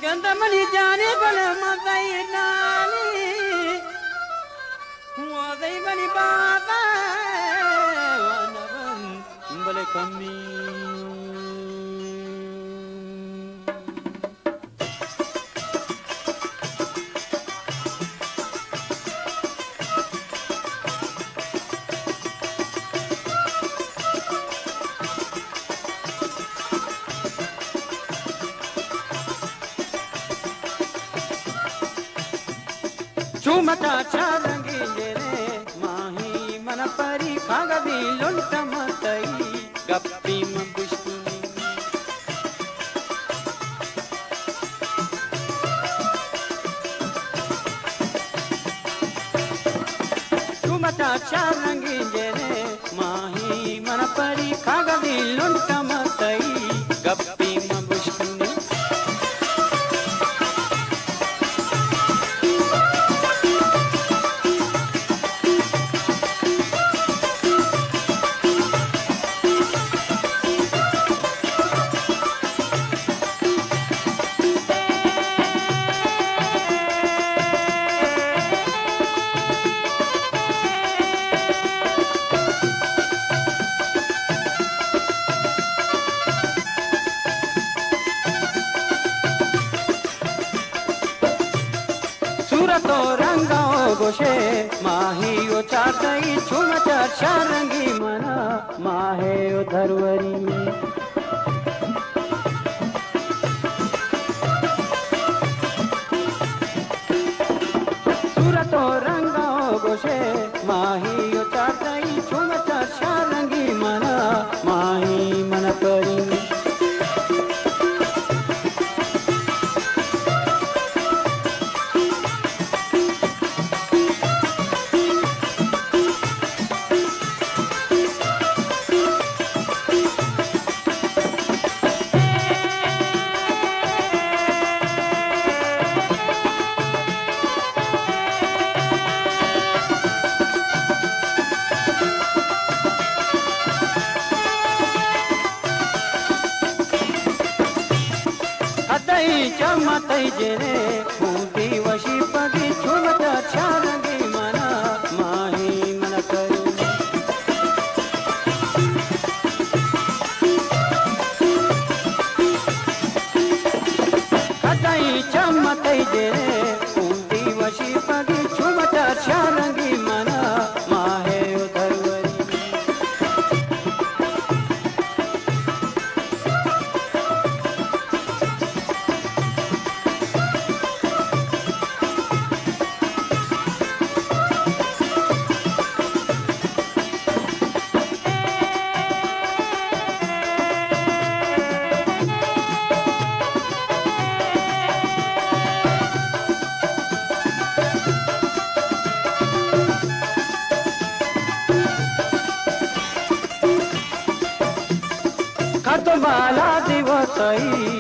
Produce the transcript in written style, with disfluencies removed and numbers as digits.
गंधमनी जाने बल मदई नानी मदई बनी बाबा वनवन बले कमी चुमता चारंगी रे माही मन परी खागदी लुंट मतई गप्पी मबुष्कुनी चुमता चारंगी रे माही मन परी खागदी लुंट मतई गप्पी मबुष्कुनी तो रंगाओ गोशे माही ओ चाटई छुम चर्चा रंगी मना माहे ओ धरवरी में सूरतो रंगाओ गोशे माही ओ चाटई छुम चर्चा रंगी मना माही मन परी में चमतई जेरे खूंटी वशी पगी झुमता छारंगी मना माही मन करी कतई चमतई जेरे खूंटी वशी पगी झुमता छारंगी मना माहे उधरवरी बाला दिवसई